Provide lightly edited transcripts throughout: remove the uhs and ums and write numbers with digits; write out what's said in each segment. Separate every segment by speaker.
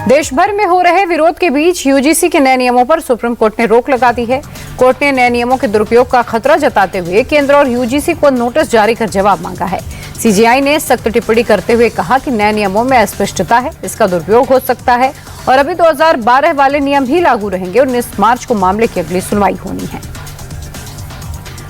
Speaker 1: देश भर में हो रहे विरोध के बीच यूजीसी के नए नियमों पर सुप्रीम कोर्ट ने रोक लगा दी है। कोर्ट ने नए नियमों के दुरुपयोग का खतरा जताते हुए केंद्र और यूजीसी को नोटिस जारी कर जवाब मांगा है। सीजेआई ने सख्त टिप्पणी करते हुए कहा कि नए नियमों में अस्पष्टता है, इसका दुरुपयोग हो सकता है और अभी 2012 वाले नियम भी लागू रहेंगे। 19 मार्च को मामले की अगली सुनवाई होनी है।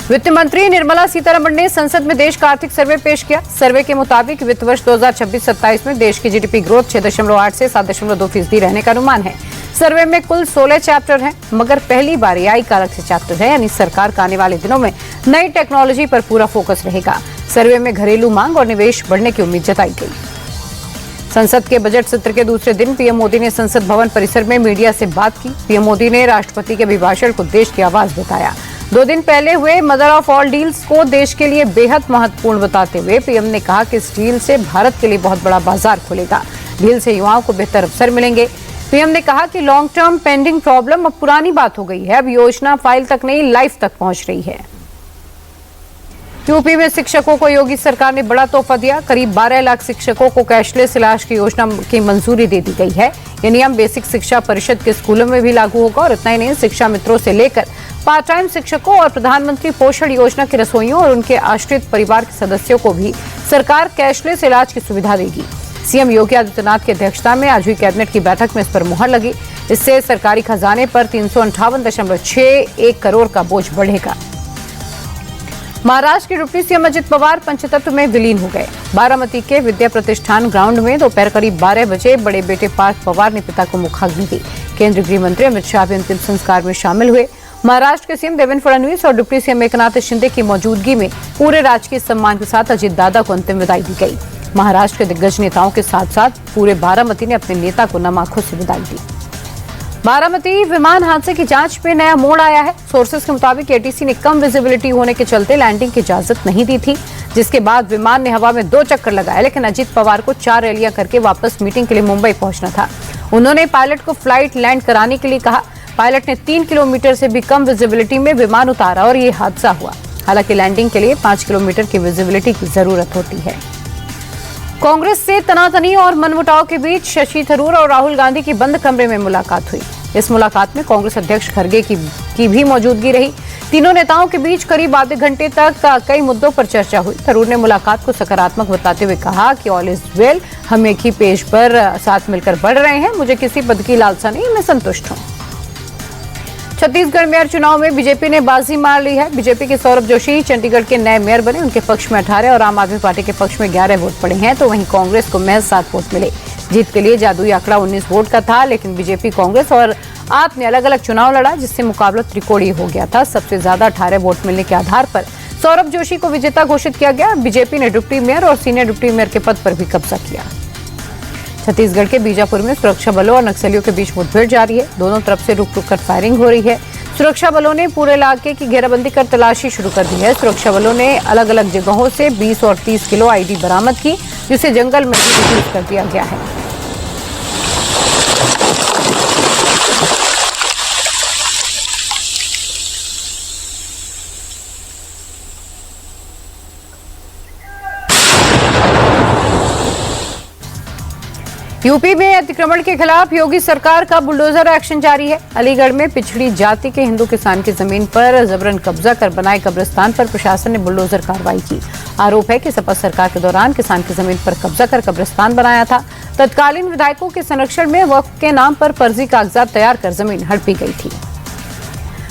Speaker 1: वित्त मंत्री निर्मला सीतारमण ने संसद में देश का आर्थिक सर्वे पेश किया। सर्वे के मुताबिक वित्त वर्ष 2026-27 में देश की जीडीपी ग्रोथ 6.8 से 7.2% रहने का अनुमान है। सर्वे में कुल 16 चैप्टर हैं, मगर पहली बार एआई का अलग से चैप्टर है, यानी सरकार का आने वाले दिनों में नई टेक्नोलॉजी पर पूरा फोकस रहेगा। सर्वे में घरेलू मांग और निवेश बढ़ने की उम्मीद जताई गई। संसद के बजट सत्र के दूसरे दिन पीएम मोदी ने संसद भवन परिसर में मीडिया से बात की। पीएम मोदी ने राष्ट्रपति के अभिभाषण को देश की आवाज बताया। 2 दिन पहले हुए मदर ऑफ ऑल डील्स को देश के लिए बेहद महत्वपूर्ण बताते हुए पीएम ने कहा कि इस डील से भारत के लिए बहुत बड़ा बाजार खुलेगा। डील से युवाओं को बेहतर अवसर मिलेंगे। पीएम ने कहा कि लॉन्ग टर्म पेंडिंग प्रॉब्लम अब पुरानी बात हो गई है। अब योजना फाइल तक नहीं, लाइफ तक पहुंच रही है। यूपी में शिक्षकों को योगी सरकार ने बड़ा तोहफा दिया। करीब 12 लाख शिक्षकों को कैशलेस इलाज की योजना की मंजूरी दे दी गई है। ये नियम बेसिक शिक्षा परिषद के स्कूलों में भी लागू होगा और इतना ही नहीं, शिक्षा मित्रों से लेकर पार्ट टाइम शिक्षकों और प्रधानमंत्री पोषण योजना के रसोइयों और उनके आश्रित परिवार के सदस्यों को भी सरकार कैशलेस इलाज की सुविधा देगी। सीएम योगी आदित्यनाथ की अध्यक्षता में आज हुई कैबिनेट की बैठक में इस पर मुहर लगी। इससे सरकारी खजाने पर 358.61 करोड़ का बोझ बढ़ेगा। महाराष्ट्र के डिप्टी सीएम अजित पवार पंचतत्व में विलीन हो गए। बारामती के विद्या प्रतिष्ठान ग्राउंड में दोपहर करीब 12 बजे बड़े बेटे पार्थ पवार ने पिता को मुखाग्नि दी। केंद्रीय गृह मंत्री अमित शाह भी अंतिम संस्कार में शामिल हुए। महाराष्ट्र के सीएम देवेंद्र फडणवीस और डिप्टी सीएम एकनाथ शिंदे की मौजूदगी में पूरे राजकीय सम्मान के साथ अजित दादा को अंतिम विदाई दी गई। महाराष्ट्र के दिग्गज नेताओं के साथ साथ पूरे बारामती ने अपने नेता को नम आंखों से विदाई दी। बारामती विमान हादसे की जांच में नया मोड़ आया है। सोर्सेज के मुताबिक एटीसी ने कम विजिबिलिटी होने के चलते लैंडिंग की इजाजत नहीं दी थी, जिसके बाद विमान ने हवा में 2 चक्कर लगाए। लेकिन अजित पवार को 4 रैलियां करके वापस मीटिंग के लिए मुंबई पहुंचना था। उन्होंने पायलट को फ्लाइट लैंड कराने के लिए कहा। पायलट ने 3 किलोमीटर से भी कम विजिबिलिटी में विमान उतारा और ये हादसा हुआ। हालांकि लैंडिंग के लिए 5 किलोमीटर की विजिबिलिटी की जरूरत होती है। कांग्रेस से तनातनी और मनमुटाव के बीच शशि थरूर और राहुल गांधी की बंद कमरे में मुलाकात हुई। इस मुलाकात में कांग्रेस अध्यक्ष खरगे की भी मौजूदगी रही। तीनों नेताओं के बीच करीब आधे घंटे तक कई मुद्दों पर चर्चा हुई। थरूर ने मुलाकात को सकारात्मक बताते हुए कहा कि ऑल इज वेल, हम एक ही पेज पर साथ मिलकर बढ़ रहे हैं। मुझे किसी पद की लालसा नहीं, मैं संतुष्ट हूँ। छत्तीसगढ़ मेयर चुनाव में बीजेपी ने बाजी मार ली है। बीजेपी के सौरभ जोशी चंडीगढ़ के नए मेयर बने। उनके पक्ष में 18 और आम आदमी पार्टी के पक्ष में 11 वोट पड़े हैं, तो वहीं कांग्रेस को महज 7 वोट मिले। जीत के लिए जादुई आंकड़ा 19 वोट का था, लेकिन बीजेपी, कांग्रेस और आप ने अलग अलग चुनाव लड़ा, जिससे मुकाबला त्रिकोणीय हो गया था। सबसे ज्यादा 18 वोट मिलने के आधार पर सौरभ जोशी को विजेता घोषित किया गया। बीजेपी ने डिप्टी मेयर और सीनियर डिप्टी मेयर के पद पर भी कब्जा किया। छत्तीसगढ़ के बीजापुर में सुरक्षा बलों और नक्सलियों के बीच मुठभेड़ जारी है। दोनों तरफ से रुक रुक कर फायरिंग हो रही है। सुरक्षा बलों ने पूरे इलाके की घेराबंदी कर तलाशी शुरू कर दी है। सुरक्षा बलों ने अलग अलग जगहों से 20 और 30 किलो आईडी बरामद की, जिसे जंगल में भी डिफ्यूज कर दिया गया है। यूपी में अतिक्रमण के खिलाफ योगी सरकार का बुलडोजर एक्शन जारी है। अलीगढ़ में पिछड़ी जाति के हिंदू किसान की जमीन पर जबरन कब्जा कर बनाए कब्रिस्तान पर प्रशासन ने बुलडोजर कार्रवाई की। आरोप है कि सपा सरकार के दौरान किसान की जमीन पर कब्जा कर कब्रिस्तान बनाया था। तत्कालीन विधायकों के संरक्षण में वक्फ के नाम पर फर्जी कागजात तैयार कर जमीन हड़पी गई थी।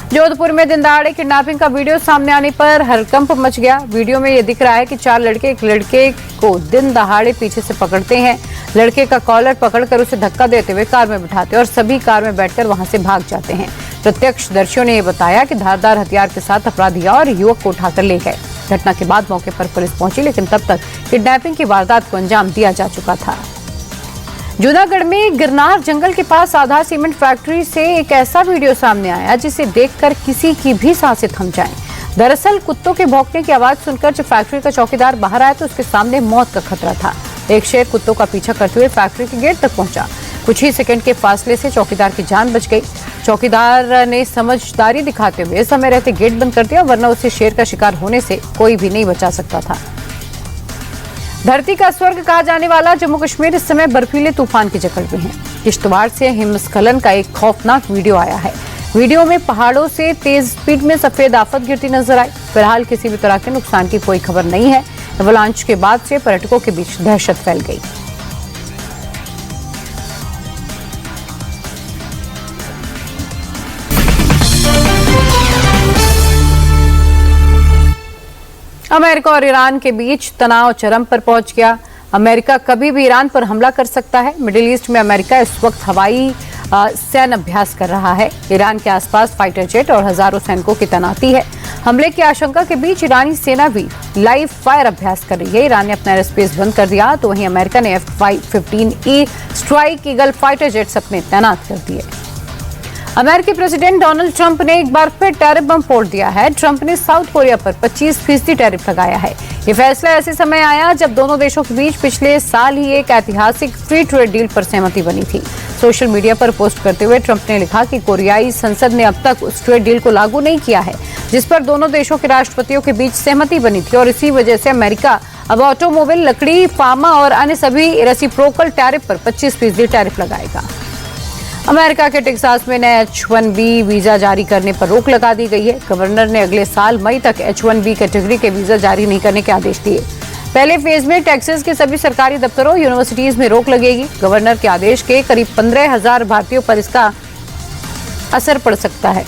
Speaker 1: जोधपुर में दिन दहाड़े किडनैपिंग का वीडियो सामने आने पर हड़कंप मच गया। वीडियो में यह दिख रहा है कि 4 लड़के एक लड़के को दिन दहाड़े पीछे से पकड़ते हैं। लड़के का कॉलर पकड़कर उसे धक्का देते हुए कार में बिठाते और सभी कार में बैठकर वहां से भाग जाते हैं। प्रत्यक्षदर्शियों ने यह बताया कि धारदार हथियार के साथ अपराधी और युवक को उठाकर ले गए। घटना के बाद मौके पर पुलिस पहुंची, लेकिन तब तक किडनैपिंग की वारदात को अंजाम दिया जा चुका था। जूनागढ़ में गिरनार जंगल के पास आधार सीमेंट फैक्ट्री से एक ऐसा वीडियो सामने आया जिसे देखकर किसी की भी सांसें थम जाएं। दरअसल कुत्तों के भौंकने की आवाज सुनकर जब फैक्ट्री का चौकीदार बाहर आया तो उसके सामने मौत का खतरा था। एक शेर कुत्तों का पीछा करते हुए फैक्ट्री के गेट तक पहुंचा। कुछ ही सेकंड के फासले से चौकीदार की जान बच गई। चौकीदार ने समझदारी दिखाते हुए समय रहते गेट बंद कर दिया, वरना उसे शेर का शिकार होने से कोई भी नहीं बचा सकता था। धरती का स्वर्ग कहा जाने वाला जम्मू कश्मीर इस समय बर्फीले तूफान की जकड़ में है। किश्तवाड़ से हिमस्खलन का एक खौफनाक वीडियो आया है। वीडियो में पहाड़ों से तेज स्पीड में सफेद आफत गिरती नजर आई। फिलहाल किसी भी तरह के नुकसान की कोई खबर नहीं है। अवलांच के बाद से पर्यटकों के बीच दहशत फैल गई। अमेरिका और ईरान के बीच तनाव चरम पर पहुंच गया। अमेरिका कभी भी ईरान पर हमला कर सकता है। मिडिल ईस्ट में अमेरिका इस वक्त हवाई सैन्य अभ्यास कर रहा है। ईरान के आसपास फाइटर जेट और हजारों सैनिकों की तैनाती है। हमले की आशंका के बीच ईरानी सेना भी लाइव फायर अभ्यास कर रही है। ईरान ने अपना एयर स्पेस बंद कर दिया, तो वहीं अमेरिका ने F-15E strike eagle fighter jets अपने तैनात कर दिए। अमेरिकी प्रेसिडेंट डोनाल्ड ट्रंप ने एक बार फिर टैरिफ बम फोड़ दिया है। ट्रंप ने साउथ कोरिया पर 25% टैरिफ लगाया है। ये फैसला ऐसे समय आया जब दोनों देशों के बीच पिछले साल ही एक ऐतिहासिक फ्री ट्रेड डील पर सहमति बनी थी। सोशल मीडिया पर पोस्ट करते हुए ट्रंप ने लिखा कि कोरियाई संसद ने अब तक उस ट्रेड डील को लागू नहीं किया है जिस पर दोनों देशों के राष्ट्रपतियों के बीच सहमति बनी थी, और इसी वजह से अमेरिका अब ऑटोमोबाइल, लकड़ी, फार्मा और अन्य सभी रेसिप्रोकल टैरिफ पर 25% टैरिफ लगाएगा। अमेरिका के टेक्सास में नए H-1B वीजा जारी करने पर रोक लगा दी गई है। गवर्नर ने अगले साल मई तक H-1B कैटेगरी के वीजा जारी नहीं करने के आदेश दिए। पहले फेज में टेक्सास के सभी सरकारी दफ्तरों, यूनिवर्सिटीज में रोक लगेगी। गवर्नर के आदेश के करीब 15,000 भारतीयों पर इसका असर पड़ सकता है।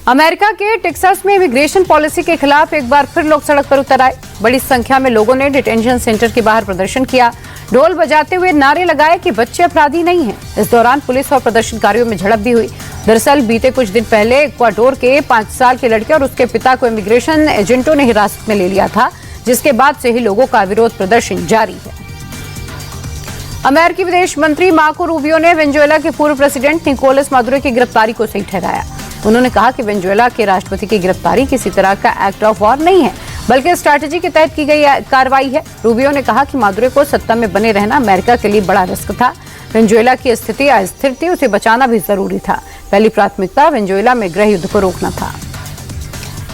Speaker 1: अमेरिका के टेक्सास में इमिग्रेशन पॉलिसी के खिलाफ एक बार फिर लोग सड़क पर उतर आए। बड़ी संख्या में लोगों ने डिटेंशन सेंटर के बाहर प्रदर्शन किया, ढोल बजाते हुए नारे लगाए कि बच्चे अपराधी नहीं हैं। इस दौरान पुलिस और प्रदर्शनकारियों में झड़प भी हुई। दरअसल बीते कुछ दिन पहले इक्वाडोर के 5 साल के लड़के और उसके पिता को इमिग्रेशन एजेंटों ने हिरासत में ले लिया था, जिसके बाद से ही लोगों का विरोध प्रदर्शन जारी है। अमेरिकी विदेश मंत्री मार्को रूबियो ने वेनेजुएला के पूर्व प्रेसिडेंट निकोलस मादुरो की गिरफ्तारी को सही ठहराया। उन्होंने कहा कि वेनेजुएला के राष्ट्रपति की गिरफ्तारी किसी तरह का एक्ट ऑफ वॉर नहीं है, बल्कि स्ट्रैटेजी के तहत की गई कार्रवाई है। रूबियो ने कहा कि मादुरो को सत्ता में बने रहना अमेरिका के लिए बड़ा रिस्क था। वेनेजुएला की स्थिति अस्थिर थी, उसे बचाना भी जरूरी था। पहली प्राथमिकता वेनेजुएला में गृह युद्ध को रोकना था।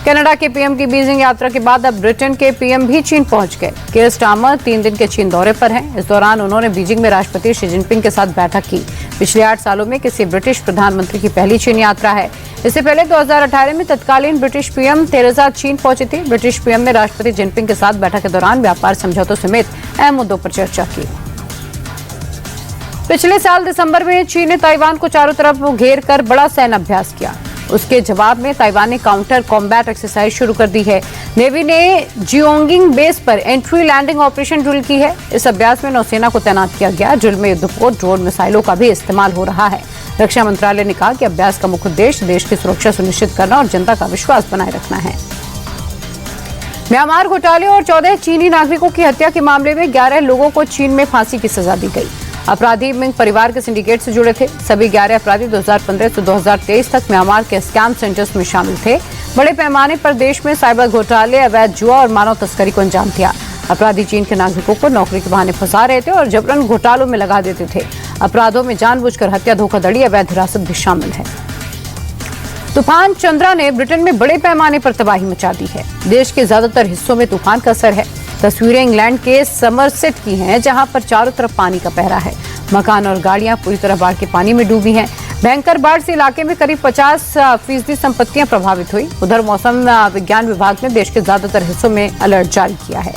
Speaker 1: कनाडा के पीएम की बीजिंग यात्रा के बाद अब ब्रिटेन के पीएम भी चीन पहुंच गए। कीर स्टारमर 3 दिन के चीन दौरे पर हैं। इस दौरान उन्होंने बीजिंग में राष्ट्रपति शी जिनपिंग के साथ बैठक की। पिछले 8 सालों में किसी ब्रिटिश प्रधानमंत्री की पहली चीन यात्रा है। इससे पहले 2018 में तत्कालीन ब्रिटिश पीएम थेरेसा चीन पहुंची थी। ब्रिटिश पीएम ने राष्ट्रपति जिनपिंग के साथ बैठक के दौरान व्यापार समझौतों समेत अहम मुद्दों पर चर्चा की। पिछले साल दिसंबर में चीन ने ताइवान को चारों तरफ घेर कर बड़ा सैन्य अभ्यास किया। उसके जवाब में ताइवान ने काउंटर कॉम्बैट एक्सरसाइज शुरू कर दी है। नेवी ने जियोंगिंग बेस पर एंट्री लैंडिंग ऑपरेशन ड्रिल की है। इस अभ्यास में नौसेना को तैनात किया गया। ड्रिल में युद्धपोत, ड्रोन, मिसाइलों का भी इस्तेमाल हो रहा है। रक्षा मंत्रालय ने कहा कि अभ्यास का मुख्य उद्देश्य देश की सुरक्षा सुनिश्चित करना और जनता का विश्वास बनाए रखना है। म्यांमार घोटाले और 14 चीनी नागरिकों की हत्या के मामले में 11 लोगों को चीन में फांसी की सजा दी गई। अपराधी मिंग परिवार के सिंडिकेट से जुड़े थे। सभी 11 अपराधी 2015 से 2023 तक म्यांमार के स्कैम सेंटर्स में शामिल थे। बड़े पैमाने पर देश में साइबर घोटाले, अवैध जुआ और मानव तस्करी को अंजाम दिया। अपराधी चीन के नागरिकों को नौकरी के बहाने फंसा रहे थे और जबरन घोटालों में लगा देते थे। अपराधों में जानबूझकर हत्या, धोखाधड़ी, अवैध हिरासत भी शामिल है। तूफान चंद्रा ने ब्रिटेन में बड़े पैमाने पर तबाही मचा दी है। देश के ज्यादातर हिस्सों में तूफान का असर है। तस्वीरें इंग्लैंड के समरसेट की हैं, जहां पर चारों तरफ पानी का पहरा है। मकान और गाड़ियां पूरी तरह बाढ़ के पानी में डूबी हैं। भयंकर बाढ़ से इलाके में करीब 50% संपत्तियां प्रभावित हुई। उधर मौसम विज्ञान विभाग ने देश के ज्यादातर हिस्सों में अलर्ट जारी किया है।